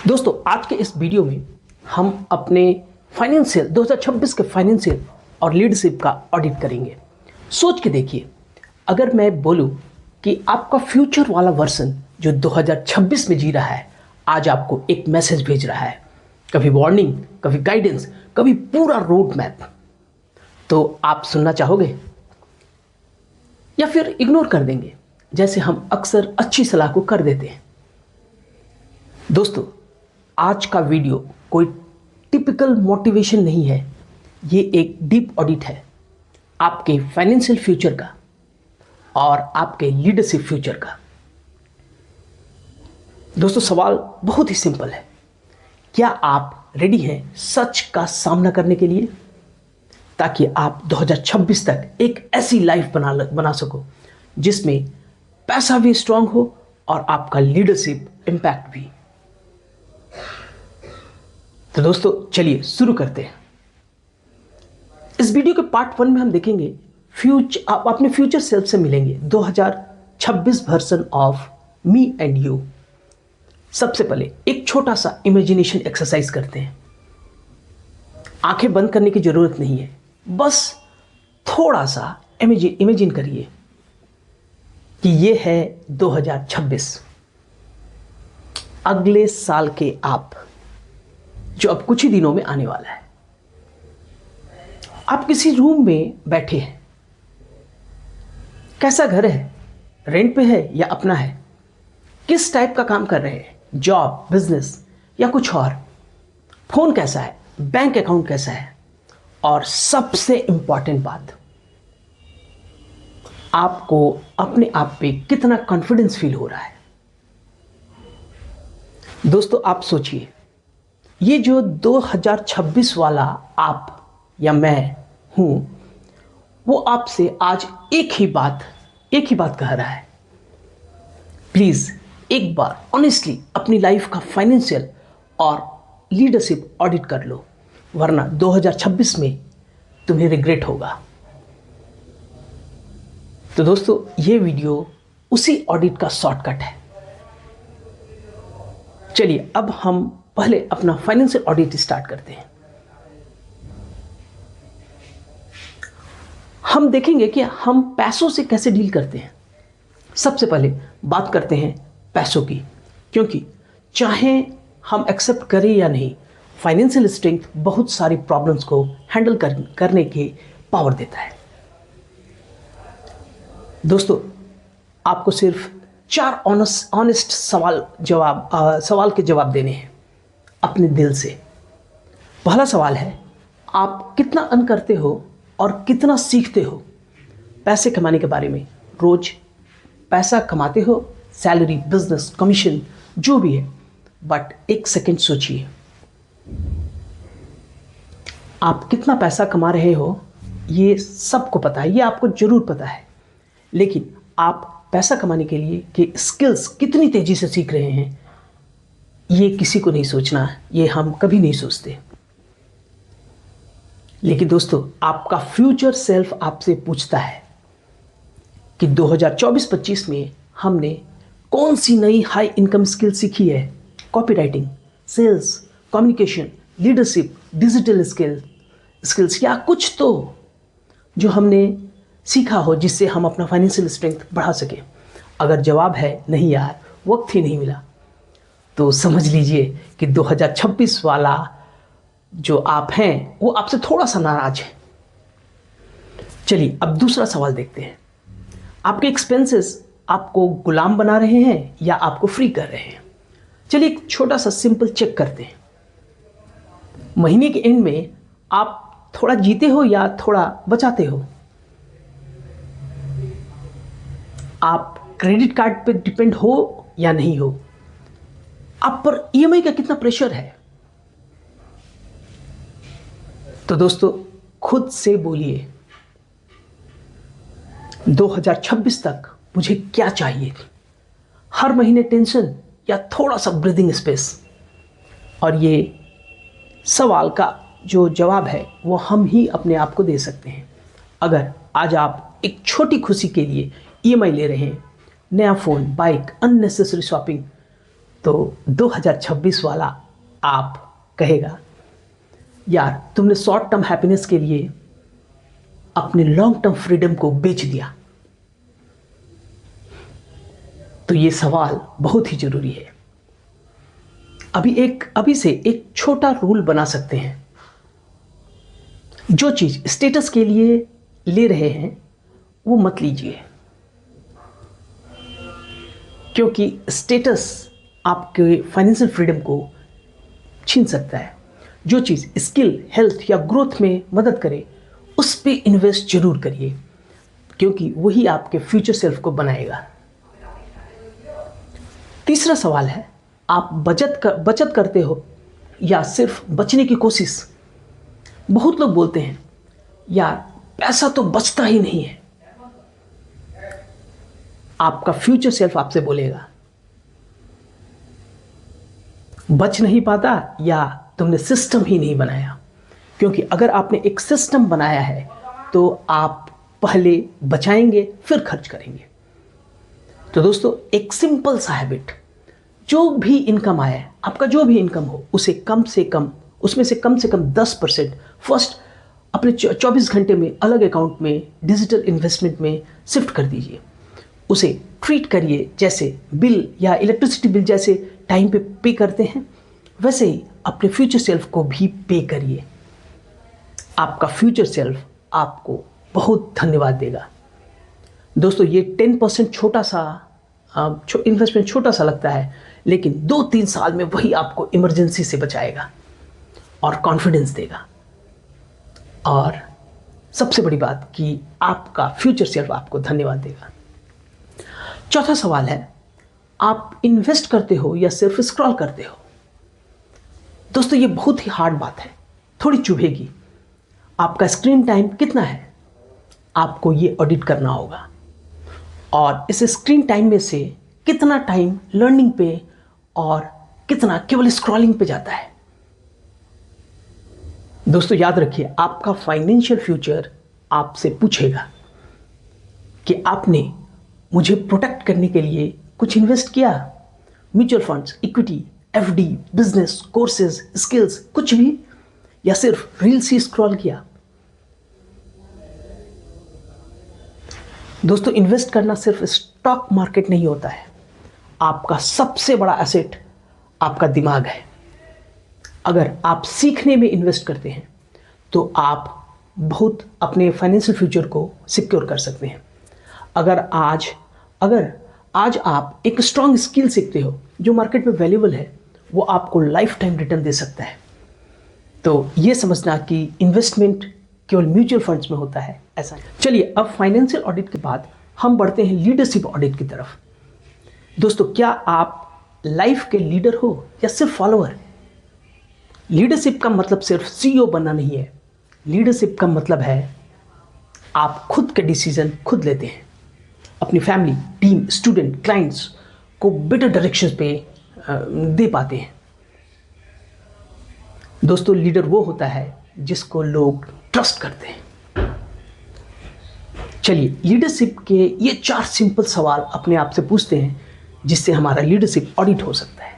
दोस्तों आज के इस वीडियो में हम अपने फाइनेंशियल 2026 के फाइनेंशियल और लीडरशिप का ऑडिट करेंगे। सोच के देखिए, अगर मैं बोलूं कि आपका फ्यूचर वाला वर्जन जो 2026 में जी रहा है आज आपको एक मैसेज भेज रहा है, कभी वार्निंग, कभी गाइडेंस, कभी पूरा रोड मैप, तो आप सुनना चाहोगे या फिर इग्नोर कर देंगे जैसे हम अक्सर अच्छी सलाह को कर देते हैं। दोस्तों आज का वीडियो कोई टिपिकल मोटिवेशन नहीं है, ये एक डीप ऑडिट है आपके फाइनेंशियल फ्यूचर का और आपके लीडरशिप फ्यूचर का। दोस्तों सवाल बहुत ही सिंपल है, क्या आप रेडी हैं सच का सामना करने के लिए, ताकि आप 2026 तक एक ऐसी लाइफ बना सको जिसमें पैसा भी स्ट्रांग हो और आपका लीडरशिप इम्पैक्ट भी। तो दोस्तों चलिए शुरू करते हैं। इस वीडियो के पार्ट 1 में हम देखेंगे आप अपने फ्यूचर सेल्फ से मिलेंगे 2026 version of me and you. सबसे पहले एक छोटा सा इमेजिनेशन एक्सरसाइज करते हैं। आंखें बंद करने की जरूरत नहीं है, बस थोड़ा सा इमेजिन करिए कि ये है 2026, अगले साल के आप जो अब कुछ ही दिनों में आने वाला है। आप किसी रूम में बैठे हैं। कैसा घर है, रेंट पे है या अपना है? किस टाइप का काम कर रहे हैं, जॉब, बिजनेस या कुछ और? फोन कैसा है, बैंक अकाउंट कैसा है, और सबसे इंपॉर्टेंट बात, आपको अपने आप पे कितना कॉन्फिडेंस फील हो रहा है। दोस्तों आप सोचिए, ये जो 2026 वाला आप या मैं हूं, वो आपसे आज एक ही बात कह रहा है। प्लीज एक बार ऑनेस्टली अपनी लाइफ का फाइनेंशियल और लीडरशिप ऑडिट कर लो, वरना 2026 में तुम्हें रिग्रेट होगा। तो दोस्तों ये वीडियो उसी ऑडिट का शॉर्टकट है। चलिए अब हम पहले अपना फाइनेंशियल ऑडिट स्टार्ट करते हैं। हम देखेंगे कि हम पैसों से कैसे डील करते हैं। सबसे पहले बात करते हैं पैसों की, क्योंकि चाहे हम एक्सेप्ट करें या नहीं, फाइनेंशियल स्ट्रेंथ बहुत सारी प्रॉब्लम्स को हैंडल करने के पावर देता है। दोस्तों आपको सिर्फ 4 ऑनेस्ट सवाल के जवाब देने हैं अपने दिल से। पहला सवाल है, आप कितना अर्न करते हो और कितना सीखते हो पैसे कमाने के बारे में? रोज पैसा कमाते हो, सैलरी, बिजनेस, कमीशन, जो भी है। बट एक सेकंड सोचिए, आप कितना पैसा कमा रहे हो ये सबको पता है, ये आपको जरूर पता है, लेकिन आप पैसा कमाने के लिए के स्किल्स कितनी तेजी से सीख रहे हैं ये किसी को नहीं सोचना, ये हम कभी नहीं सोचते। लेकिन दोस्तों आपका फ्यूचर सेल्फ आपसे पूछता है कि 2024-25 में हमने कौन सी नई हाई इनकम स्किल सीखी है? Copy writing, sales, communication, leadership, digital skills या कुछ तो जो हमने सीखा हो जिससे हम अपना फाइनेंशियल स्ट्रेंथ बढ़ा सके। अगर जवाब है नहीं यार, वक्त ही नहीं मिला, तो समझ लीजिए कि 2026 वाला जो आप हैं वो आपसे थोड़ा सा नाराज है। चलिए अब दूसरा सवाल देखते हैं। आपके एक्सपेंसेस आपको गुलाम बना रहे हैं या आपको फ्री कर रहे हैं? चलिए एक छोटा सा सिंपल चेक करते हैं। महीने के एंड में आप थोड़ा जीते हो या थोड़ा बचाते हो? आप क्रेडिट कार्ड पे डिपेंड हो या नहीं हो? आप पर ईएमआई का कितना प्रेशर है? तो दोस्तों खुद से बोलिए, 2026 तक मुझे क्या चाहिए? हर महीने टेंशन या थोड़ा सा ब्रीदिंग स्पेस? और ये सवाल का जो जवाब है वो हम ही अपने आप को दे सकते हैं। अगर आज आप एक छोटी खुशी के लिए ईएमआई ले रहे हैं, नया फ़ोन, बाइक, अननेसेसरी शॉपिंग, तो 2026 वाला आप कहेगा, यार तुमने शॉर्ट टर्म हैप्पीनेस के लिए अपने लॉन्ग टर्म फ्रीडम को बेच दिया। तो ये सवाल बहुत ही जरूरी है। अभी से एक छोटा रूल बना सकते हैं। जो चीज स्टेटस के लिए ले रहे हैं वो मत लीजिए, क्योंकि स्टेटस आपके फाइनेंशियल फ्रीडम को छीन सकता है। जो चीज़ स्किल, हेल्थ या ग्रोथ में मदद करे उस पे इन्वेस्ट जरूर करिए, क्योंकि वही आपके फ्यूचर सेल्फ को बनाएगा। तीसरा सवाल है, आप बचत करते हो या सिर्फ बचने की कोशिश। बहुत लोग बोलते हैं, यार पैसा तो बचता ही नहीं है। आपका फ्यूचर सेल्फ आपसे बोलेगा, बच नहीं पाता या तुमने सिस्टम ही नहीं बनाया। क्योंकि अगर आपने एक सिस्टम बनाया है तो आप पहले बचाएंगे फिर खर्च करेंगे। तो दोस्तों, एक सिंपल सा हैबिट, जो भी इनकम आए, आपका जो भी इनकम हो, उसे कम से कम, उसमें से कम 10% फर्स्ट अपने 24 घंटे में अलग अकाउंट में डिजिटल इन्वेस्टमेंट में शिफ्ट कर दीजिए। उसे ट्रीट करिए जैसे बिल या इलेक्ट्रिसिटी बिल जैसे टाइम पे करते हैं, वैसे ही अपने फ्यूचर सेल्फ को भी पे करिए। आपका फ्यूचर सेल्फ आपको बहुत धन्यवाद देगा। दोस्तों, ये 10% छोटा सा इन्वेस्टमेंट छोटा सा लगता है, लेकिन 2-3 साल में वही आपको इमरजेंसी से बचाएगा और कॉन्फिडेंस देगा। और सबसे बड़ी बात कि आपका फ्यूचर सेल्फ आपको धन्यवाद देगा। चौथा सवाल है, आप इन्वेस्ट करते हो या सिर्फ स्क्रॉल करते हो। दोस्तों, ये बहुत ही हार्ड बात है, थोड़ी चुभेगी। आपका स्क्रीन टाइम कितना है, आपको ये ऑडिट करना होगा। और इस स्क्रीन टाइम में से कितना टाइम लर्निंग पे और कितना केवल स्क्रॉलिंग पे जाता है। दोस्तों, याद रखिए, आपका फाइनेंशियल फ्यूचर आपसे पूछेगा कि आपने मुझे प्रोटेक्ट करने के लिए कुछ इन्वेस्ट किया। Mutual funds, equity, FD, business, courses, skills, कुछ भी, या सिर्फ रील्स ही स्क्रॉल किया। दोस्तों, इन्वेस्ट करना सिर्फ स्टॉक मार्केट नहीं होता है। आपका सबसे बड़ा एसेट आपका दिमाग है। अगर आप सीखने में इन्वेस्ट करते हैं तो आप बहुत अपने फाइनेंशियल फ्यूचर को सिक्योर कर सकते हैं। अगर आज आप एक स्ट्रॉन्ग स्किल सीखते हो जो मार्केट में वैल्यूएबल है, वो आपको लाइफ टाइम रिटर्न दे सकता है। तो ये समझना कि इन्वेस्टमेंट केवल म्यूचुअल फंड्स में होता है, ऐसा नहीं। चलिए, अब फाइनेंशियल ऑडिट के बाद हम बढ़ते हैं लीडरशिप ऑडिट की तरफ। दोस्तों, क्या आप लाइफ के लीडर हो या सिर्फ फॉलोअर? लीडरशिप का मतलब सिर्फ सीईओ बनना नहीं है। लीडरशिप का मतलब है आप खुद के डिसीजन खुद लेते हैं, अपनी फैमिली, टीम, स्टूडेंट, क्लाइंट्स को बेटर डायरेक्शन पे दे पाते हैं। दोस्तों, लीडर वो होता है जिसको लोग ट्रस्ट करते हैं। चलिए, लीडरशिप के ये 4 सिंपल सवाल अपने आप से पूछते हैं, जिससे हमारा लीडरशिप ऑडिट हो सकता है।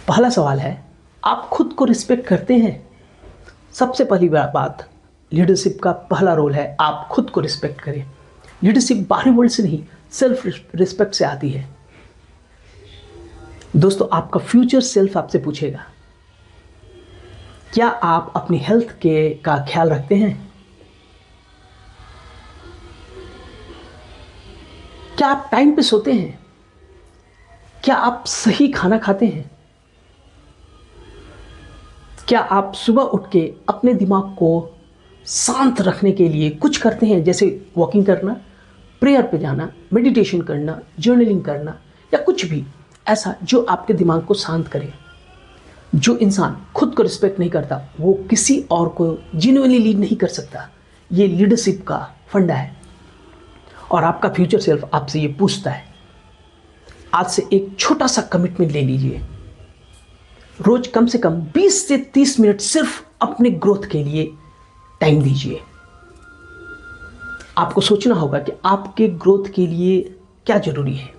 पहला सवाल है, आप खुद को रिस्पेक्ट करते हैं? सबसे पहली बात, लीडरशिप का पहला रोल है आप खुद को रिस्पेक्ट करें। लीडरशिप बाहरी वर्ल्ड से नहीं, सेल्फ रिस्पेक्ट से आती है। दोस्तों, आपका फ्यूचर सेल्फ आपसे पूछेगा, क्या आप अपनी हेल्थ का ख्याल रखते हैं? क्या आप टाइम पे सोते हैं? क्या आप सही खाना खाते हैं? क्या आप सुबह उठ के अपने दिमाग को शांत रखने के लिए कुछ करते हैं, जैसे वॉकिंग करना, प्रेयर पे जाना, मेडिटेशन करना, जर्नलिंग करना, या कुछ भी ऐसा जो आपके दिमाग को शांत करे? जो इंसान खुद को रिस्पेक्ट नहीं करता, वो किसी और को जेन्युइनली लीड नहीं कर सकता। ये लीडरशिप का फंडा है। और आपका फ्यूचर सेल्फ आपसे ये पूछता है। आज से एक छोटा सा कमिटमेंट ले लीजिए, रोज कम से कम 20 से 30 मिनट सिर्फ अपने ग्रोथ के लिए टाइम दीजिए। आपको सोचना होगा कि आपके ग्रोथ के लिए क्या जरूरी है।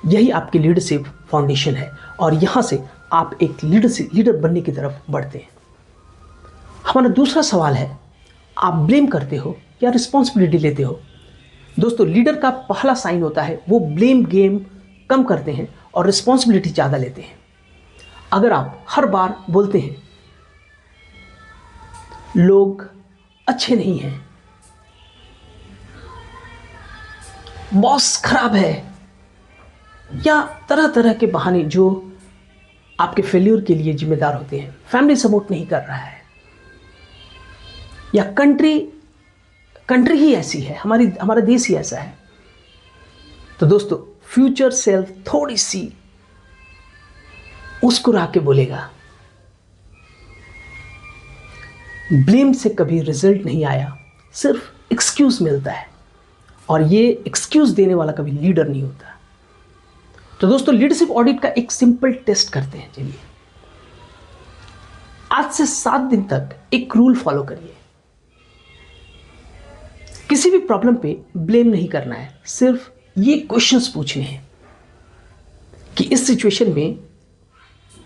यही आपकी लीडरशिप फाउंडेशन है और यहाँ से आप एक लीडर बनने की तरफ बढ़ते हैं। हमारा दूसरा सवाल है, आप ब्लेम करते हो या रिस्पॉन्सिबिलिटी लेते हो? दोस्तों, लीडर का पहला साइन होता है वो ब्लेम गेम कम करते हैं और रिस्पॉन्सिबिलिटी ज़्यादा लेते हैं। अगर आप हर बार बोलते हैं लोग अच्छे नहीं हैं, बॉस खराब है, या तरह तरह के बहाने जो आपके फेल्यूर के लिए जिम्मेदार होते हैं, फैमिली सपोर्ट नहीं कर रहा है, या कंट्री ही ऐसी है, हमारा देश ही ऐसा है, तो दोस्तों फ्यूचर सेल्फ थोड़ी सी मुस्कुरा के बोलेगा, ब्लेम से कभी रिजल्ट नहीं आया, सिर्फ एक्सक्यूज मिलता है, और ये एक्सक्यूज देने वाला कभी लीडर नहीं होता। तो दोस्तों, लीडरशिप ऑडिट का एक सिंपल टेस्ट करते हैं। चलिए, आज से 7 दिन तक एक रूल फॉलो करिए। किसी भी प्रॉब्लम पे ब्लेम नहीं करना है, सिर्फ ये क्वेश्चंस पूछने हैं कि इस सिचुएशन में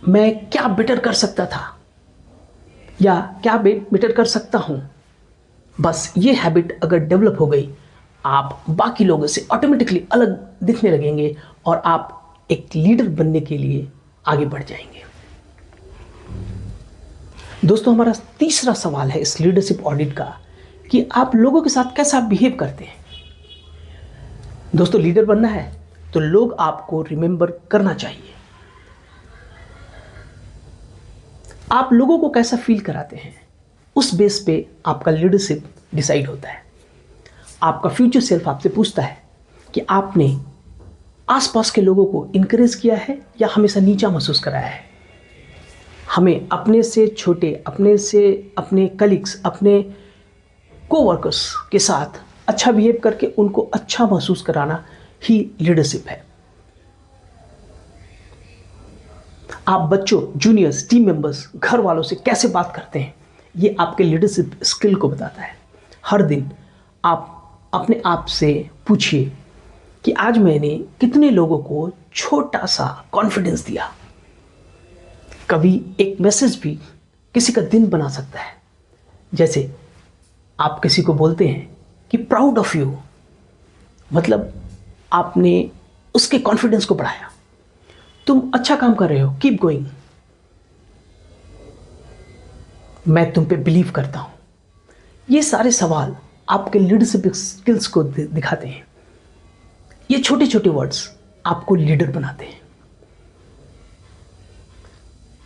मैं क्या बेटर कर सकता था या क्या बेटर कर सकता हूं। बस ये हैबिट अगर डेवलप हो गई, आप बाकी लोगों से ऑटोमेटिकली अलग दिखने लगेंगे और आप एक लीडर बनने के लिए आगे बढ़ जाएंगे। दोस्तों, हमारा तीसरा सवाल है इस लीडरशिप ऑडिट का कि आप लोगों के साथ कैसा बिहेव करते हैं। दोस्तों, लीडर बनना है तो लोग आपको रिमेंबर करना चाहिए। आप लोगों को कैसा फील कराते हैं, उस बेस पे आपका लीडरशिप डिसाइड होता है। आपका फ्यूचर सेल्फ आपसे पूछता है कि आपने आसपास के लोगों को इनकरेज किया है या हमेशा नीचा महसूस कराया है। हमें अपने से छोटे, अपने कलीग्स, अपने कोवर्कर्स के साथ अच्छा बिहेव करके उनको अच्छा महसूस कराना ही लीडरशिप है। आप बच्चों, जूनियर्स, टीम मेंबर्स, घर वालों से कैसे बात करते हैं, ये आपके लीडरशिप स्किल को बताता है। हर दिन आप अपने आप से पूछिए कि आज मैंने कितने लोगों को छोटा सा कॉन्फिडेंस दिया। कभी एक मैसेज भी किसी का दिन बना सकता है। जैसे आप किसी को बोलते हैं कि प्राउड ऑफ यू, मतलब आपने उसके कॉन्फिडेंस को बढ़ाया। तुम अच्छा काम कर रहे हो, कीप गोइंग, मैं तुम पे बिलीव करता हूं। ये सारे सवाल आपके लीडरशिप स्किल्स को दिखाते हैं। ये छोटे छोटे वर्ड्स आपको लीडर बनाते हैं।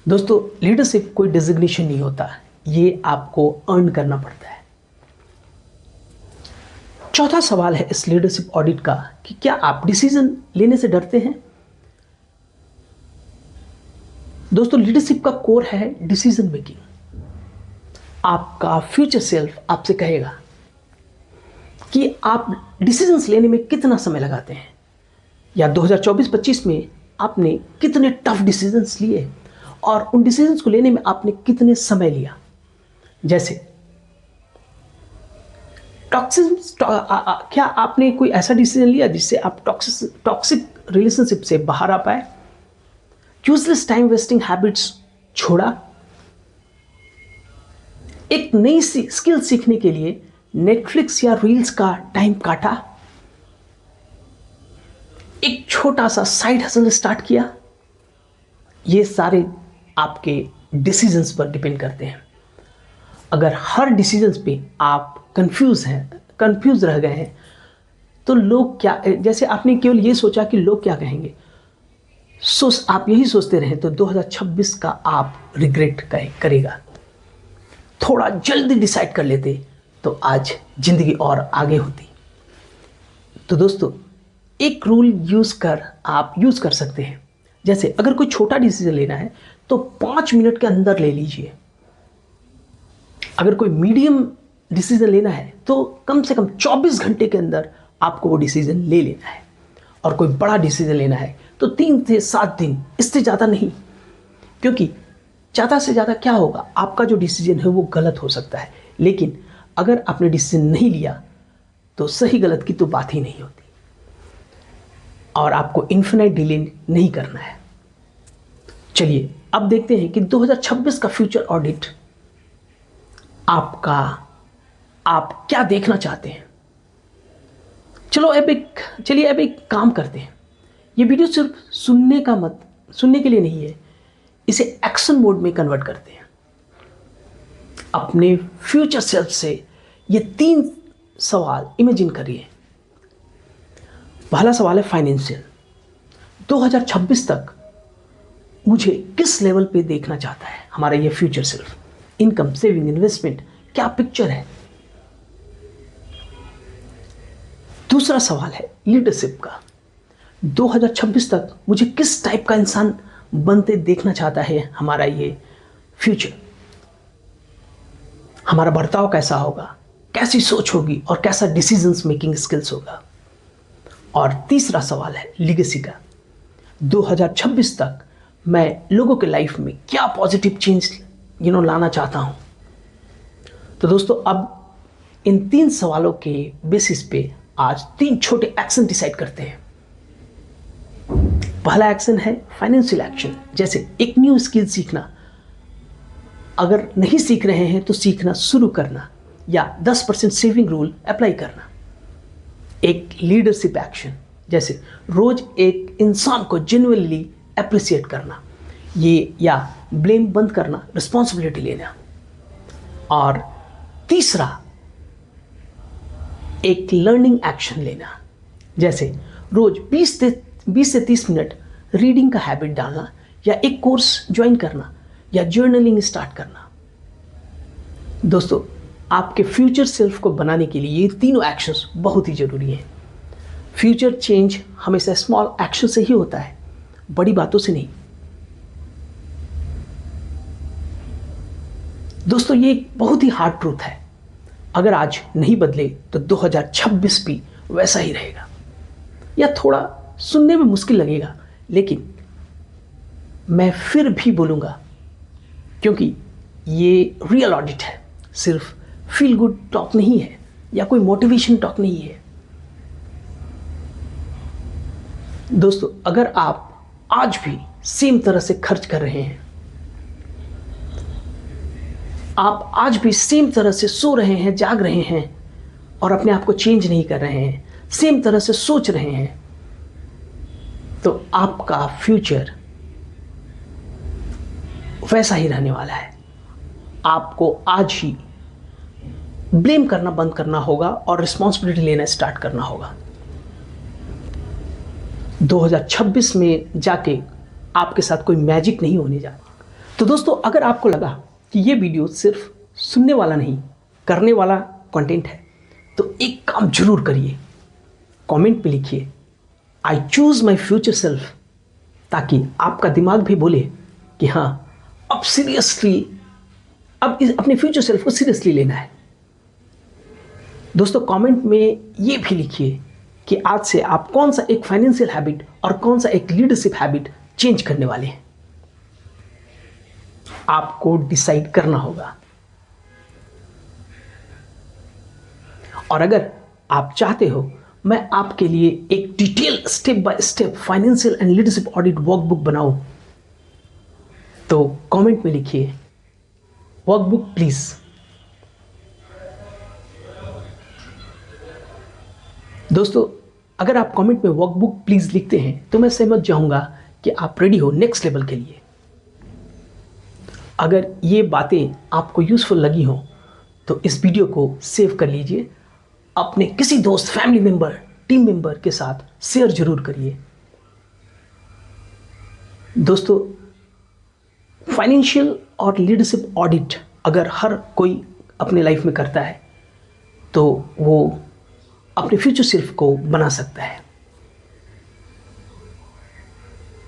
दोस्तों, लीडरशिप कोई डिजिग्नेशन नहीं होता, ये आपको अर्न करना पड़ता है। चौथा सवाल है इस लीडरशिप ऑडिट का कि क्या आप डिसीजन लेने से डरते हैं। दोस्तों, लीडरशिप का कोर है डिसीजन मेकिंग। आपका फ्यूचर सेल्फ आपसे कहेगा कि आप डिसीजंस लेने में कितना समय लगाते हैं, या 2024-25 में आपने कितने टफ डिसीजंस लिए और उन डिसीजंस को लेने में आपने कितने समय लिया। जैसे क्या आपने कोई ऐसा डिसीजन लिया जिससे आप टॉक्सिक रिलेशनशिप से बाहर आ पाए, यूजलेस टाइम वेस्टिंग हैबिट्स छोड़ा, एक नई स्किल सीखने के लिए नेटफ्लिक्स या रील्स का टाइम काटा, एक छोटा सा साइड हसल स्टार्ट किया। ये सारे आपके डिसीजंस पर डिपेंड करते हैं। अगर हर डिसीजंस पे आप कंफ्यूज रह गए हैं, तो लोग क्या, जैसे आपने केवल ये सोचा कि लोग क्या कहेंगे, आप यही सोचते रहे तो 2026 का आप रिग्रेट करेगा। थोड़ा जल्दी डिसाइड कर लेते तो आज जिंदगी और आगे होती। तो दोस्तों, एक रूल आप यूज कर सकते हैं। जैसे अगर कोई छोटा डिसीजन लेना है तो 5 मिनट के अंदर ले लीजिए। अगर कोई मीडियम डिसीजन लेना है तो कम से कम 24 घंटे के अंदर आपको वो डिसीजन ले लेना है। और कोई बड़ा डिसीजन लेना है तो 3 से 7 दिन, इससे ज़्यादा नहीं। क्योंकि ज़्यादा से ज़्यादा क्या होगा, आपका जो डिसीजन है वो गलत हो सकता है, लेकिन अगर आपने डिसीजन नहीं लिया तो सही गलत की तो बात ही नहीं होती। और आपको इन्फिनाइट डिले नहीं करना है। चलिए अब देखते हैं कि 2026 का फ्यूचर ऑडिट आप क्या देखना चाहते हैं। चलिए अब एक काम करते हैं। ये वीडियो सिर्फ सुनने के लिए नहीं है, इसे एक्शन मोड में कन्वर्ट करते हैं। अपने फ्यूचर सेल्फ से ये 3 सवाल इमेजिन करिए। पहला सवाल है फाइनेंशियल। 2026 तक मुझे किस लेवल पे देखना चाहता है हमारा ये future self. Income, saving, investment, क्या पिक्चर है। दूसरा सवाल है लीडरशिप का। 2026 तक मुझे किस टाइप का इंसान बनते देखना चाहता है हमारा ये फ्यूचर। हमारा बर्ताव कैसा होगा, कैसी सोच होगी और कैसा डिसीजंस मेकिंग स्किल्स होगा। और तीसरा सवाल है लीगेसी का। 2026 तक मैं लोगों के लाइफ में क्या पॉजिटिव चेंज लाना चाहता हूं। तो दोस्तों अब इन 3 सवालों के बेसिस पे आज 3 छोटे एक्शन डिसाइड करते हैं। पहला एक्शन है फाइनेंशियल एक्शन, जैसे एक न्यू स्किल सीखना। अगर नहीं सीख रहे हैं तो सीखना शुरू करना, या 10% सेविंग रूल अप्लाई करना। एक लीडरशिप एक्शन, जैसे रोज एक इंसान को जेन्युइनली अप्रिशिएट करना, ये या ब्लेम बंद करना, रिस्पॉन्सिबिलिटी लेना। और तीसरा एक लर्निंग एक्शन लेना, जैसे रोज 20 से 30 मिनट रीडिंग का हैबिट डालना, या एक कोर्स ज्वाइन करना, या जर्नलिंग स्टार्ट करना। दोस्तों आपके फ्यूचर सेल्फ को बनाने के लिए ये तीनों एक्शंस बहुत ही जरूरी हैं। फ्यूचर चेंज हमेशा स्मॉल एक्शन से ही होता है, बड़ी बातों से नहीं। दोस्तों ये एक बहुत ही हार्ड ट्रूथ है। अगर आज नहीं बदले तो 2026 भी वैसा ही रहेगा। या थोड़ा सुनने में मुश्किल लगेगा, लेकिन मैं फिर भी बोलूँगा, क्योंकि ये रियल ऑडिट है, सिर्फ फील गुड टॉक नहीं है या कोई मोटिवेशन टॉक नहीं है। दोस्तों अगर आप आज भी सेम तरह से खर्च कर रहे हैं, आप आज भी सेम तरह से सो रहे हैं, जाग रहे हैं और अपने आप को चेंज नहीं कर रहे हैं, सेम तरह से सोच रहे हैं, तो आपका फ्यूचर वैसा ही रहने वाला है। आपको आज ही ब्लेम करना बंद करना होगा और रिस्पॉन्सिबिलिटी लेना स्टार्ट करना होगा। 2026 में जाके आपके साथ कोई मैजिक नहीं होने जा रहा। तो दोस्तों अगर आपको लगा कि ये वीडियो सिर्फ सुनने वाला नहीं, करने वाला कंटेंट है, तो एक काम जरूर करिए, कमेंट पे लिखिए I choose my future self, ताकि आपका दिमाग भी बोले कि हाँ अब अपने फ्यूचर सेल्फ को सीरियसली लेना है। दोस्तों कमेंट में ये भी लिखिए कि आज से आप कौन सा एक फाइनेंशियल हैबिट और कौन सा एक लीडरशिप हैबिट चेंज करने वाले हैं। आपको डिसाइड करना होगा। और अगर आप चाहते हो मैं आपके लिए एक detail step by step financial and leadership audit workbook बनाऊं, तो कमेंट में लिखिए वर्कबुक प्लीज। दोस्तों अगर आप कमेंट में वर्कबुक प्लीज लिखते हैं तो मैं समझ जाऊंगा कि आप रेडी हो नेक्स्ट लेवल के लिए। अगर ये बातें आपको यूजफुल लगी हो तो इस वीडियो को सेव कर लीजिए, अपने किसी दोस्त, फैमिली मेंबर, टीम मेंबर के साथ शेयर जरूर करिए। दोस्तों फाइनेंशियल और लीडरशिप ऑडिट अगर हर कोई अपने लाइफ में करता है तो वो अपने फ्यूचर सेल्फ को बना सकता है।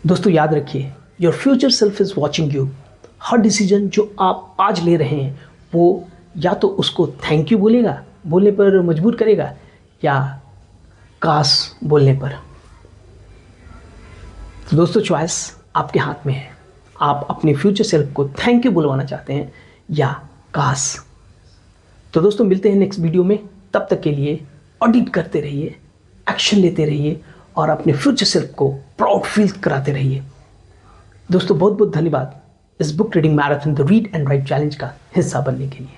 दोस्तों याद रखिए, your future self is watching you. Her decision जो आप आज ले रहे हैं वो या तो उसको थैंक यू बोलने पर मजबूर करेगा, या काश बोलने पर। तो दोस्तों चॉइस आपके हाथ में है। आप अपने फ्यूचर सेल्फ को थैंक यू बुलवाना चाहते हैं या काश। तो दोस्तों मिलते हैं नेक्स्ट वीडियो में। तब तक के लिए ऑडिट करते रहिए, एक्शन लेते रहिए और अपने फ्यूचर सेल्फ को प्राउड फील कराते रहिए। दोस्तों बहुत बहुत धन्यवाद इस book reading marathon the read and right challenge का हिस्सा बनने के लिए।